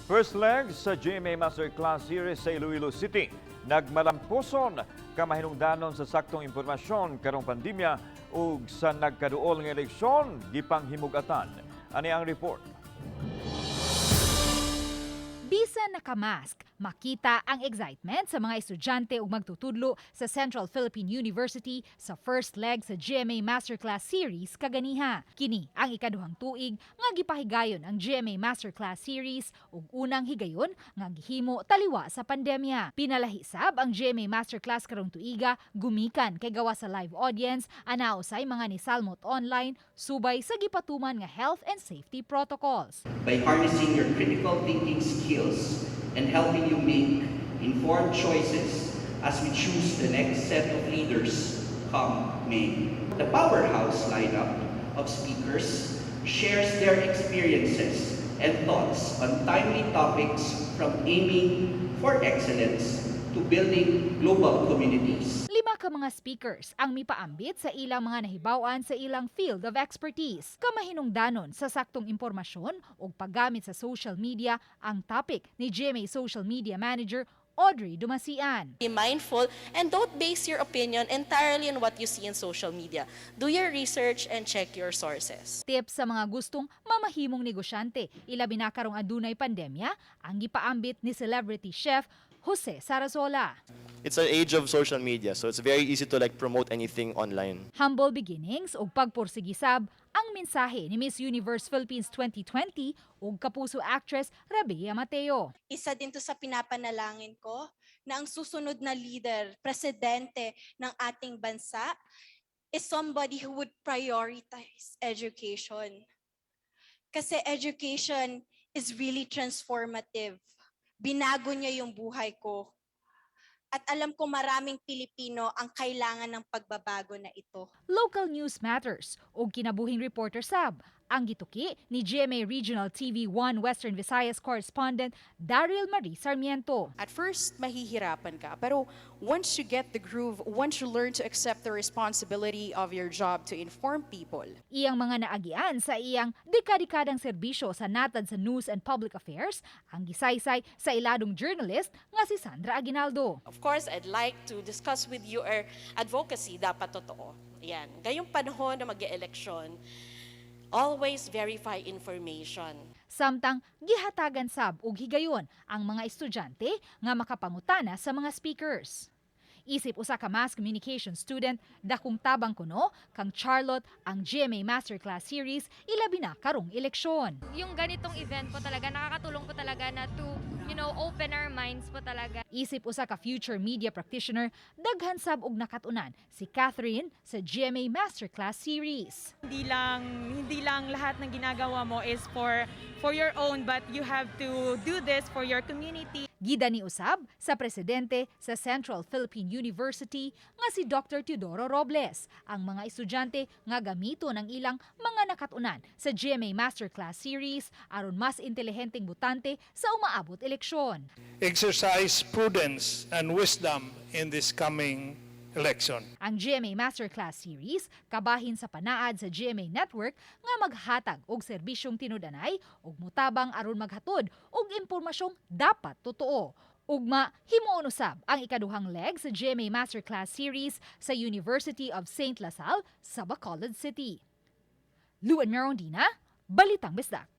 First leg sa GMA Masterclass Series sa Iloilo City. Nagmalampuson kamahinungdanon sa saktong impormasyon karong pandemya ug sa nagkaduol nga eleksyon gipanghimugatan. Ani ang report. Bisan nakamask, makita ang excitement sa mga estudyante ug magtutudlo sa Central Philippine University sa first leg sa GMA Masterclass Series kaganiha. Kini ang ikaduhang tuig nga gipahigayon ang GMA Masterclass Series ug unang higayon nga gihimo taliwa sa pandemya. Pinalahisab ang GMA Masterclass karong tuiga gumikan kay gawa sa live audience ana usay mga nisalmot online subay sa gipatuman nga health and safety protocols. By harnessing your critical thinking skills and helping you make informed choices as we choose the next set of leaders come May. The powerhouse lineup of speakers shares their experiences and thoughts on timely topics from aiming for excellence to building global communities. 5 ka mga speakers ang mipaambit sa ilang mga nahibawan sa ilang field of expertise. Kamahinungdanon sa saktong impormasyon o paggamit sa social media ang topic ni GMA Social Media Manager Audrey Dumasian. Be mindful and don't base your opinion entirely on what you see in social media. Do your research and check your sources. Tips sa mga gustong mamahimong negosyante, ilabi na karong adunay pandemya, ang gipaambit ni celebrity chef Jose Sarasola. It's an age of social media, so it's very easy to promote anything online. Humble beginnings ug pagpursigisab ang mensahe ni Miss Universe Philippines 2020 ug kapuso actress Rabea Mateo. Isa din to sa pinapanalangin ko na ang susunod na leader, presidente ng ating bansa is somebody who would prioritize education. Kasi education is really transformative. Binago niya yung buhay ko. At alam ko maraming Pilipino ang kailangan ng pagbabago na ito. Local news matters ug kinabuhing reporter sab ang gituki ni GMA Regional TV1 Western Visayas correspondent Daryl Marie Sarmiento. At first, mahihirapan ka. Pero once you get the groove, once you learn to accept the responsibility of your job to inform people. Iyang mga naagian sa iyang dekadikadang serbisyo sa natad sa news and public affairs ang gisaysay sa iladong journalist nga si Sandra Aguinaldo. Of course, I'd like to discuss with you our advocacy, dapat totoo. Yan. Ngayong panahon na mag-e-eleksyon, always verify information. Samtang gihatagan sab og higayon ang mga estudyante nga makapangutana sa mga speakers. Isip usa ka mass communication student, dakong tabang kuno kang Charlotte ang GMA Masterclass Series ilabi na karong eleksyon. Yung ganitong event po talaga, nakakatulong po talaga na to, open our minds po talaga. Isip usa ka future media practitioner, daghan sab og nakatunan si Catherine sa GMA Masterclass Series. Hindi lang lahat ng ginagawa mo is for your own, but you have to do this for your community. Gida ni usab sa presidente sa Central Philippine University nga si Dr. Teodoro Robles ang mga estudyante nga gamito ng ilang mga nakatunan sa GMA Masterclass Series aron mas intelihenteng butante sa umaabot eleksyon. Exercise prudence and wisdom in this coming election. Ang GMA Masterclass Series kabahin sa panaad sa GMA Network nga maghatag og serbisyong tinudanay ug mutabang aron maghatod og impormasyong dapat totoo. Ugma, himuon usab ang ikaduhang leg sa GMA Masterclass Series sa University of St. La Salle sa Bacolod City. Luan Merondina, Balitang Bisdak.